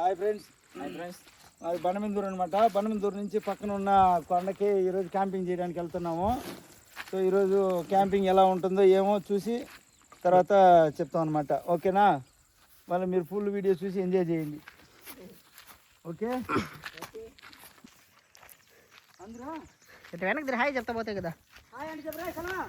Hi friends అది బండమిందూరు అనమాట. బండమిందూరు నుంచి పక్కన ఉన్న కొండకి ఈరోజు క్యాంపింగ్ చేయడానికి వెళ్తున్నాము. సో ఈరోజు క్యాంపింగ్ ఎలా ఉంటుందో ఏమో చూసి తర్వాత చెప్తాం అనమాట. ఓకేనా? మళ్ళీ మీరు ఫుల్ వీడియో చూసి ఎంజాయ్ చేయండి. ఓకే అందరూ వెనక్కి హాయ్ చెప్తా పోతాయి కదా. హాయ్ అంటే చెప్పరా.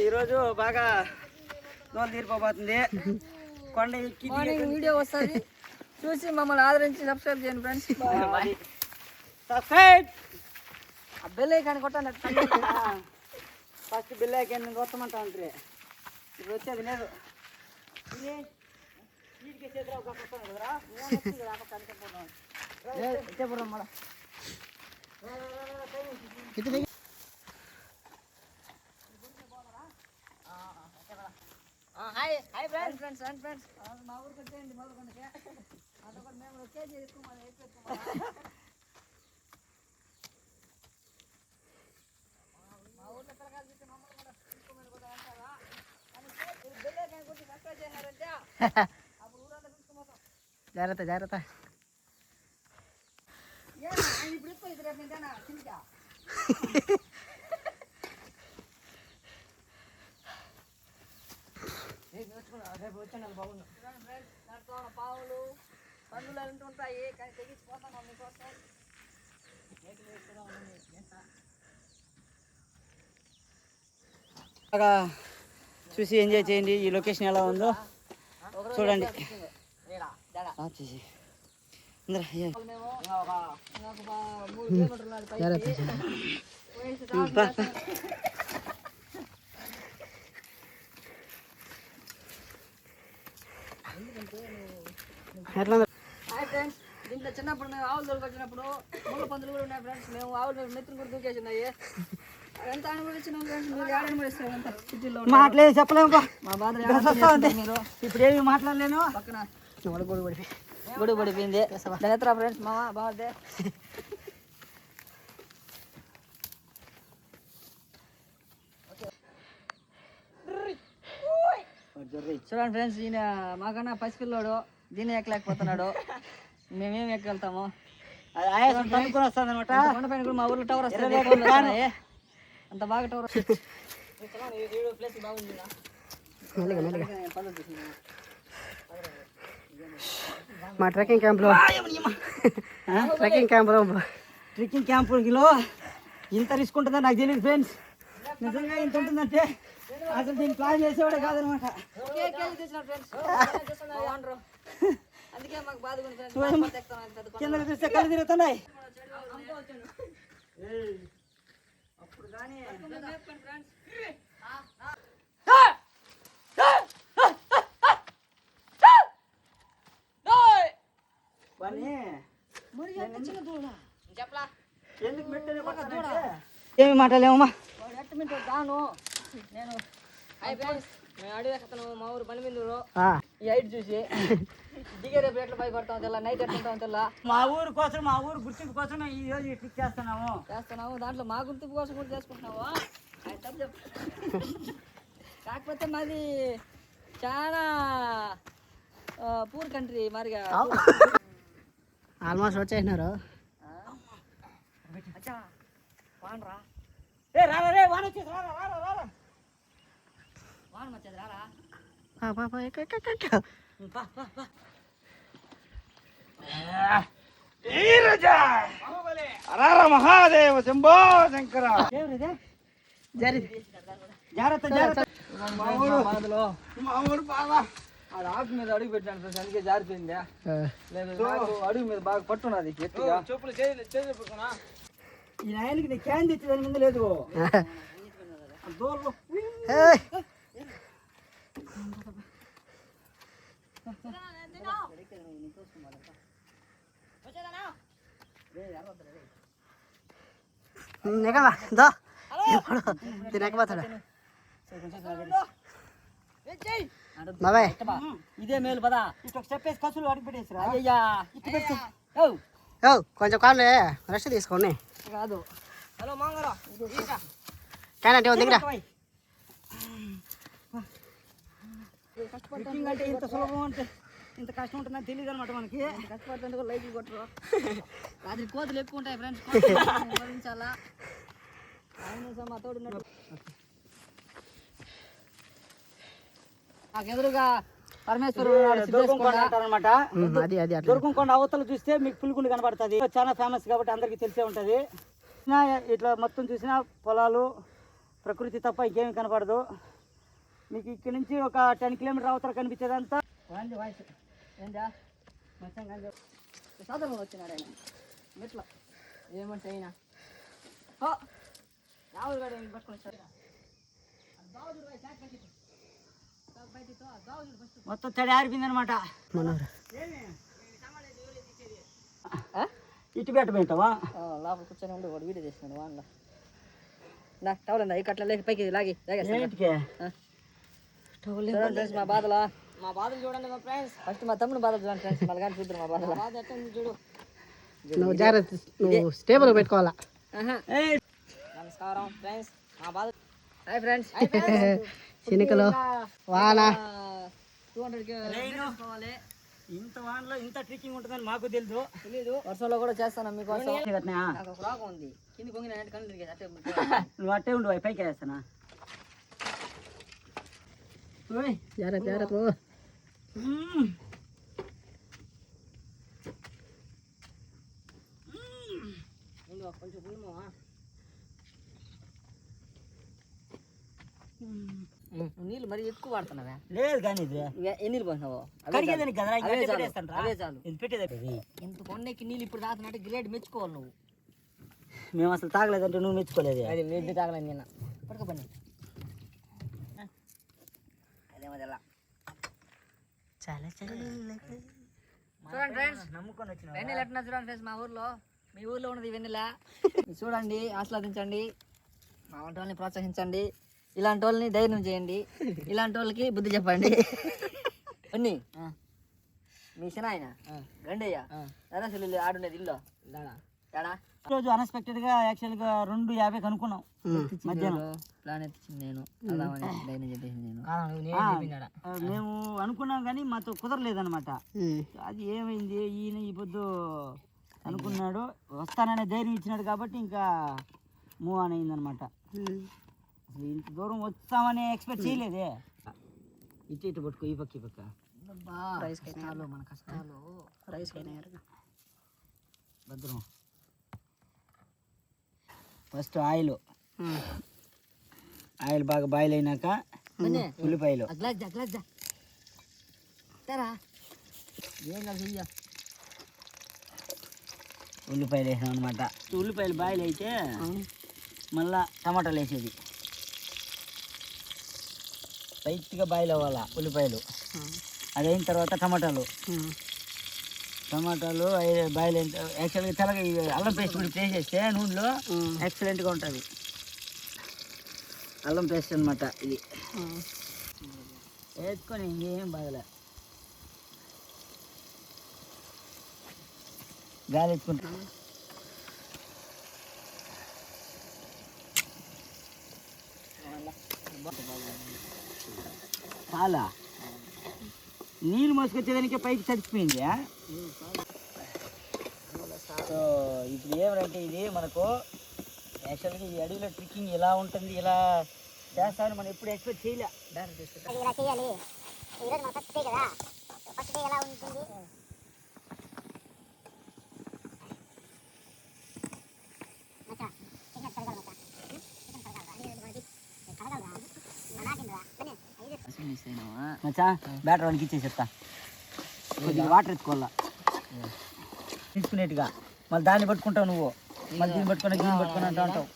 ఈరోజు బాగా నోలు తీరిపోతుంది. కొండ ఎక్కి వీడియో వస్తుంది, చూసి మమ్మల్ని ఆదరించి సబ్స్క్రైబ్ చేయండి ఫ్రెండ్స్. సబ్స్క్రైబ్ ఆ బెల్ ఐకాన్ కొట్టండి. ఫస్ట్ బెల్ ఐకాన్ కొట్టమంటా అంటే ఇప్పుడు వచ్చేది లేదు. హాయ్ ఫ్రెండ్స్ మా ఊరికి వచ్చేయండి. మా ఊరికి అదొకటి మేము కేజీ ఎక్కువ మా ఊర్లో పిల్లకాయలు చూసి మమ్మల్ని కూడా తీసుకోమని కూడా అంటారా? జాగ్రత్త ఇప్పుడు ఎక్కువ ఇది రేపు నేను తింటా. రేపు వచ్చాను బాగున్నా. పావులు పందులు అంటూ ఉంటాయి, కానీ తెగించిపోతాను మీకోసం. బాగా చూసి ఎంజాయ్ చేయండి. ఈ లొకేషన్ ఎలా ఉందో చూడండి. చూసి హాయ్ ఫ్రెండ్స్, దీంట్లో చిన్నప్పుడు మేము ఆవులు దొరికొచ్చినప్పుడు ముళ్ళ పందులు కూడా ఉన్నాయి ఫ్రెండ్స్. మేము ఆవులు మెత్తులు కూడా దూకేసి ఉన్నాయి. ఎంత అనుభవించినాం ఫ్రెండ్స్. మీరు ఏడాది పడిస్తారు అంత సిటీలో మాట్లాడేది చెప్పలేము. మా బాధ మీరు ఇప్పుడు ఏమి మాట్లాడలేను. పక్కన గొడుగు పడిపోయింది. జాగ్రత్త ఫ్రెండ్స్. మామ బాగుంది. చూడండి ఫ్రెండ్స్, ఈయన మాకన్నా పసిపిల్లోడు, దీన్ని ఎక్కలేకపోతున్నాడు. మేమేమి ఎక్కగలుగుతాము. కొండ పైన కూడా మా ఊర్లో టవర్ వస్తుంది. అంత బాగా టవర్ మా ట్రెక్కింగ్ క్యాంప్లో ట్రెక్కింగ్ క్యాంపులో ఇంత రిస్క్ ఉంటుందో నాకు తెలియదు ఫ్రెండ్స్. నిజంగా ఇంత ఉంటుందంటే అసలు దీన్ని ప్లాన్ చేసేవాడే కాదనమాట. అందుకే మాకు బాధ కింద చూస్తే కళ్ళు తిరుగుతున్నాయి. అప్పుడు కానీ ఏమి మాట్లాడలేమమ్మా. దాను నేను మేము అడవి ఎక్కను. మా ఊరు బండిమిందూరు. ఈ హైట్ చూసి దిగే రేపు ఎట్లా భయపడతాం తెల్ల, నైట్ ఎట్లుంటాం తెల్ల. మా ఊరు కోసం, మా ఊరు గుర్తింపు కోసం ఈ రోజు క్లిక్ చేస్తున్నాము. దాంట్లో మా గుర్తింపు కోసం కూడా చేసుకుంటున్నావా? కాకపోతే మాది చాలా పూర్ కంట్రీ మరిగా. ఆల్మోస్ట్ వచ్చేసినారు. వానరా వాన వచ్చేది. వాన వచ్చేది రారా. మహాదేవ శంభో శంకర. జాగ్రత్త బాగా అది ఆకు మీద అడుగు పెట్టాను ఫ్రెండ్స్, అందుకే జారిపోయిందా. లేదు అడుగు మీద బాగా పట్టున్నది గట్టిగా. చెప్పులు చేతున్నా ఈ నాయనకి నీ క్యాన్ తెచ్చి దాని ముందు లేదు. ఇదే మేలు పదా. ఇటు చెప్పేసి కసులు అడిగి పెట్టేసి అయ్యా కొంచెం కాళ్ళు రెస్ట్ తీసుకోండి. కాదు. హలో మాంగరా క్యాన్ అంటే దగ్గర ట్రెక్కింగ్ అంటే ఇంత సులభం అంటే ఇంత కష్టం ఉంటుందని తెలియదు అనమాట మనకి. కష్టపడుతుంటే లైట్లు కొట్టరు. రాత్రి కోతులు ఎక్కువ ఉంటాయి ఫ్రెండ్స్, భరించాలా. మా తోడు ఉన్నాడు. నాకు ఎదురుగా పరమేశ్వరుడు దుర్గంకొండ అంటారనమాట. అది అది దుర్గంకొండ అవతల చూస్తే మీకు పులిగుండి కనబడుతుంది. చాలా ఫేమస్ కాబట్టి అందరికీ తెలిసే ఉంటుంది. ఇట్లా మొత్తం చూసినా పొలాలు, ప్రకృతి తప్ప ఇంకేమీ కనపడదు మీకు. ఇక్కడ నుంచి ఒక 10 కిలోమీటర్ అవతల కనిపించేదంతా వాయిస్ ఏంటా సాధారణ వచ్చినాడు ఆయన మెట్ల ఏమంటే అయినా రావులు గారు ఏమి పట్టుకొని మొత్తం తడి ఆరిపోయింది అనమాట. ఇటు పెట్టబోయింటావా? లోపల కూర్చొని ఉండి వాడు వీడియో చేసినాడు వాడిలో. నా టవల్ ఉందా ఈ కట్ల లేక పైకి లాగి ఫ్రెండ్స్. మా బాధలు చూడండి మా ఫ్రెండ్స్. ఫస్ట్ మా తమ్ముడు బాధలు చూడండి ఫ్రెండ్స్, మళ్ళీ కానీ చూద్దరు మా బాధలు. బాధ ఎట్లా ఉంది చూడు. నువ్వు జాగ్రత్త, నువ్వు స్టేబుల్ పెట్టుకోవాలా. నమస్కారం ఫ్రెండ్స్, మా బాధ. Hi friends. చినుకలు, వాన, 200 పోవాలి. ఇంత వానలో ఇంత ట్రెక్కింగ్ ఉంటుందని మాకు తెలీదు. వర్షంలో కూడా చేస్తాను మీకోసం. నాకు ఒక రోగం ఉంది, కింది కొంగిన కళ్ళు తిరిగేది అట్టే. నువ్వు అట్టే ఉండు, పైకి వేస్తానా? జాగ్రత్త జాగ్రత్త. కొంచెం పుణ్యమా నీళ్ళు మరి ఎక్కువ వాడుతున్నావా? లేదు కానీ ఇది ఎన్ని నీళ్ళు పోసినావు? కడిగేదానికి కదరా, ఇంకా అవే చాలు, పెట్టేస్తానురా. అవే చాలు. ఇది పెట్టేది. ఇంత కొండకి నీళ్ళు ఇప్పుడు రాస్తున్నట్టు గ్రేడ్ మెచ్చుకోవాలి నువ్వు. మేము అసలు తాగలేదంటే నువ్వు మెచ్చుకోలేదు. అది నీళ్ళు తాగలేదు నిన్న. పడుకోపండి. అదేమో తెల్ల. చాలా చూడండి ఫ్రెండ్స్, నమ్ముకొని వచ్చిన వెన్నెల ఎట్లా చూడండి ఫ్రెండ్స్. మా ఊర్లో, మీ ఊర్లో ఉన్నది వెన్నెల. చూడండి, ఆస్వాదించండి, మా వంట వాళ్ళని ప్రోత్సహించండి, ఇలాంటి వాళ్ళని ధైర్యం చేయండి, ఇలాంటి వాళ్ళకి బుద్ధి చెప్పండి. అన్నీ మీ ఆయన గండయ్య నరసలు ఆడుండేది ఇల్లు తేడా. రోజు అన్ఎక్స్పెక్టెడ్ గా యాక్చువల్ గా 2:50 కనుక్కున్నాం మధ్యాహ్నం. ప్లాన్ ఎత్తింది నేను, ధైర్యం చెప్పేసి నేను. మేము అనుకున్నాం కానీ మాతో కుదరలేదన్నమాట. అది ఏమైంది, ఈయన ఈ పొద్దు అనుకున్నాడు, వస్తాననే ధైర్యం ఇచ్చినాడు కాబట్టి ఇంకా మూవ్ ఆన్ అయిందనమాట. అసలు ఇంత దూరం వస్తామని ఎక్స్పెక్ట్ చేయలేదే. ఇటు ఇటు పట్టుకో, ఈ పక్క ఈ పక్క. రైస్ కష్టాలు, మన కష్టాలు రైస్ భద్రం. ఫస్ట్ ఆయిల్ బాగా బాయిల్ అయినాక ఉల్లిపాయలు. ఉల్లిపాయలు వేసాం అనమాట. ఉల్లిపాయలు బాయిల్ అయితే మళ్ళా టమాటాలు వేసేది. లైట్గా బాయిల్ అవ్వాలా ఉల్లిపాయలు. అది అయిన తర్వాత టమాటాలు బాయిల్ అయిన యాక్చువల్గా తెల్లగా అల్లం పేస్ట్ కూడా వేసేస్తే నూనెలో ఎక్సలెంట్గా ఉంటుంది. అల్లం పేస్ట్ అనమాట ఇది. వేసుకొని ఇంకేం బాగలే, గాలి ఎత్తుకుంటాం. చాలా నీళ్ళు మోసుకొచ్చేదానికే పైకి చచ్చిపోయింది. సో ఇప్పుడు ఏమంటే ఇది మనకు యాక్చువల్గా ఈ అడవిలో ట్రెక్కింగ్ ఇలా ఉంటుంది, ఇలా చేస్తామని మనం ఎప్పుడు ఎక్స్పెక్ట్ చేయలే. ఇలా చేయాలి ఈరోజు మన ఫస్ట్ డే కదా, ఫస్ట్ డే ఎలా ఉంటుంది. మచ్చా బ్యాటర్ వానికి ఇచ్చే చెప్తా, కొద్దిగా వాటర్ ఎత్తుకోవాలా తీసుకునేట్టుగా. మళ్ళీ దాన్ని పట్టుకుంటావు నువ్వు, మళ్ళీ దీన్ని పట్టుకుని దీన్ని పట్టుకుని అంటూ ఉంటావు.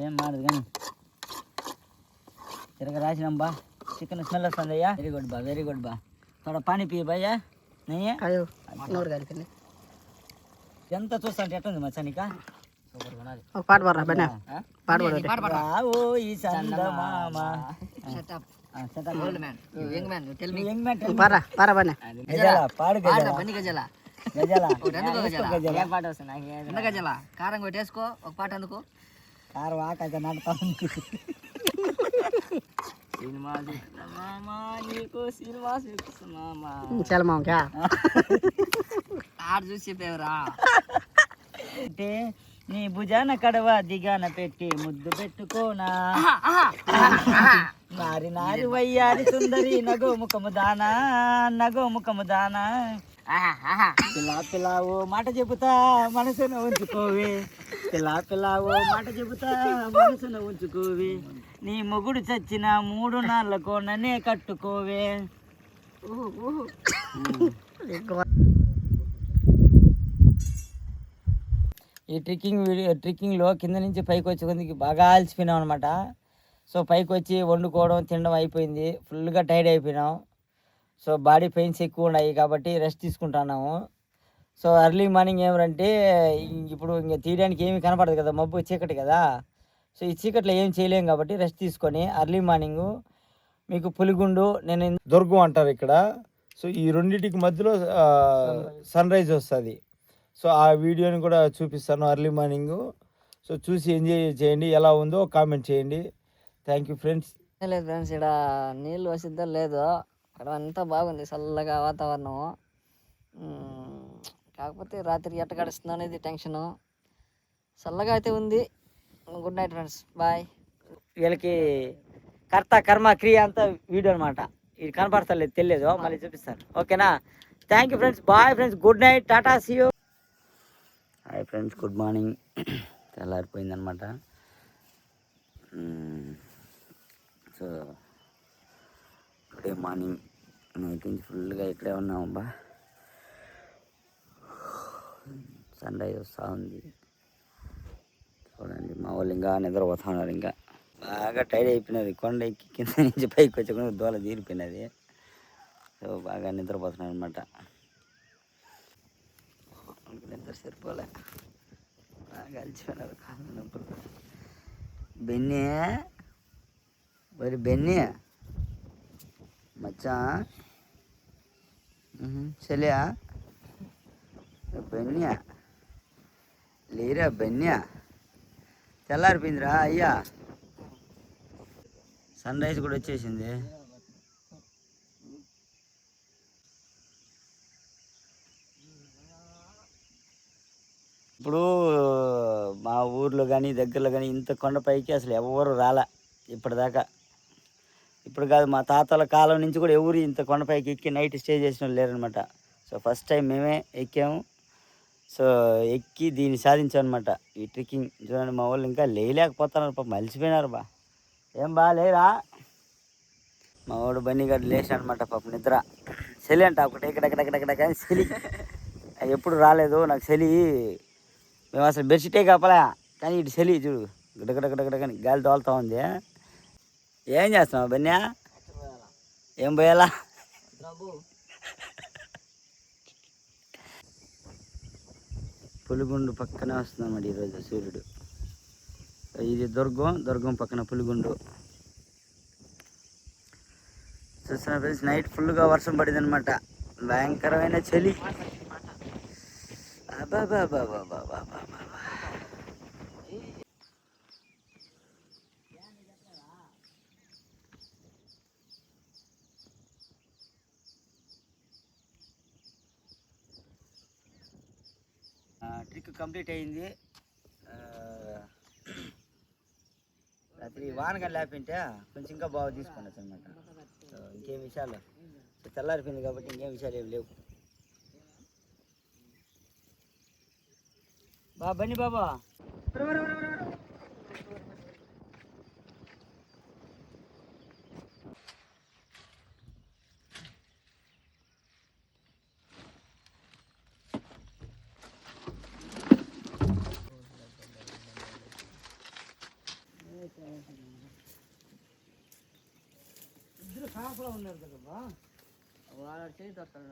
ఏం మాడదు కానీ తిరగ రాసినాం బా. చికెన్ స్మెల్ వస్తుంది అయ్యా. వెరీ గుడ్ బా, వెరీ గుడ్ బా. थोड़ा पानी पिए भैया नहीं है ఎంత చూస్తాంటే ఎట్టుంది మచ్చనిక ఒక పాట పాడరా బన్నా పాట పాడు ఓ ఈ చందమామ shut up shut up old man you young man you tell me పారా పారా బన్నా గజల పాడు గజల బన్ని గజల గజాల ఒకటి ఎందుకో గజాల ఏ పాట వస్తుంది నాకు ఎంత గజాల కారం కొట్టేసుకో ఒక పాట అందుకు కారు వాకైతే నడుతా ఉంది సినిమా చూస్తున్నామా నీకు సినిమా చూస్తున్నామా చల్ మామ క్యా ఆడు చూసి చెప్పేవరా అంటే నీ భుజాన కడవ దిగాన పెట్టి ముద్దు పెట్టుకోనా నారి నారి వయ్యారి సుందరి నగో ముఖము దానా పిల్లా ఓ మాట చెబుతా మనసును ఉంచుకోవే పిల్లా ఓ మాట చెబుతా మనసును ఉంచుకోవే నీ మొగుడు చచ్చిన 3 నాళ్ళకో నన్నే కట్టుకోవే ఈ ట్రెక్కింగ్లో కింద నుంచి పైకి వచ్చే కొద్దికి బాగా అలసిపోయినాం అనమాట. సో పైకి వచ్చి వండుకోవడం తినడం అయిపోయింది, ఫుల్గా టైర్డ్ అయిపోయినాం. సో బాడీ పెయిన్స్ ఎక్కువ ఉన్నాయి కాబట్టి రెస్ట్ తీసుకుంటున్నాము. సో ఎర్లీ మార్నింగ్ ఏమంటే ఇప్పుడు ఇంకా తీయడానికి ఏమీ కనపడదు కదా, మబ్బు చీకటి కదా. సో ఈ చీకట్లో ఏం చేయలేం కాబట్టి రెస్ట్ తీసుకొని ఎర్లీ మార్నింగ్ మీకు పులిగుండు, నేను దుర్గం అంటారు ఇక్కడ. సో ఈ రెండింటికి మధ్యలో సన్ రైజ్ వస్తుంది. సో ఆ వీడియోని కూడా చూపిస్తాను ఎర్లీ మార్నింగ్. సో చూసి ఎంజాయ్ చేయండి, ఎలా ఉందో కామెంట్ చేయండి. Thank you friends. లేదు ఫ్రెండ్స్, ఇక్కడ నీళ్ళు వసిద్దా లేదు, ఇక్కడ అంతా బాగుంది చల్లగా వాతావరణం. కాకపోతే రాత్రి ఎట్ట గడుస్తుందో అనేది టెన్షను. చల్లగా అయితే ఉంది. Good night friends, bye. వీళ్ళకి కర్త కర్మ క్రియ అంతా వీడియో అనమాట. ఇది కనపడతలేదు, తెలియదు, మళ్ళీ చూపిస్తాను. ఓకేనా? Thank you friends, bye friends, good night, tata, see you. Hi friends, good morning. తెల్లారిపోయిందనమాట. సో టుడే మార్నింగ్ నైట్ నుంచి ఫుల్గా ఇక్కడే ఉన్నామబ్బా. సన్ రైజ్ వస్తూ ఉంది చూడండి. మా వాళ్ళు ఇంకా నిద్రపోతా ఉన్నారు, ఇంకా బాగా టైర్డ్ అయిపోయినది. కొండ ఎక్కి కింద నుంచి పైకి వచ్చకుండా దోల తీరిపోయినది. సో బాగా నిద్రపోతున్నారు అనమాట. నిద్ర సరిపోలే, బాగా అలిచిపోయినారు, కాళ్ళు నొప్పులు. బెన్నీ, మరి బెన్నీ మచ్చా చలియా, బెన్యా లేరా, బెన్యా తెల్లారిపోయిందిరా అయ్యా. సన్ రైజ్ కూడా వచ్చేసింది. ఇప్పుడు మా ఊర్లో కానీ దగ్గరలో కానీ ఇంత కొండపైకి అసలు ఎవరు రాలే ఇప్పటిదాకా. ఇప్పుడు కాదు, మా తాతల కాలం నుంచి కూడా ఎవరు ఇంత కొండపైకి ఎక్కి నైట్ స్టే చేసిన వాళ్ళు లేరనమాట. సో ఫస్ట్ టైం మేమే ఎక్కాము. సో ఎక్కి దీన్ని సాధించాం అనమాట, ఈ ట్రెక్కింగ్. చూడండి, మా వాళ్ళు ఇంకా లేలేకపోతున్నారు, పాపం మలిసిపోయినారు. ఏం లేరా. మా వాడు బన్నీగాడు లేచాడు అనమాట, పాపం నిద్ర. చలి అంట ఒకటి ఎక్కడెక్కడెక్కడెక్కడ కానీ చలి ఎప్పుడు రాలేదు నాకు చలి. మేము అసలు బెడ్షీటే కాపలా, కానీ ఇటు చలి చూడు, గడగడగడగడ కానీ గాలి తోలుతూ ఉంది. ఏం చేస్తున్నావు బన్యా? ఏం పోయాలా? పులిగుండు పక్కనే వస్తుంది అన్నమాట ఈరోజు సూర్యుడు. ఇది దుర్గం పక్కన పులిగుండు. చూస్తున్నా ఫ్రెండ్స్, నైట్ ఫుల్గా వర్షం పడింది అనమాట, భయంకరమైన చలి. ట్రిక్ కంప్లీట్ అయింది. రాత్రి వానగా లేపింటే కొంచెం ఇంకా బాగా తీసుకున్నచ్చు అనమాట. సో ఇంకేం విషయాలు, తెల్లారిపోయింది కాబట్టి ఇంకేం విషయాలు ఏమి లేవు. బన్నీ బాబా, ఇద్దరు కాపలా ఉన్నారు కదా. వాడు చేయి తొక్కలు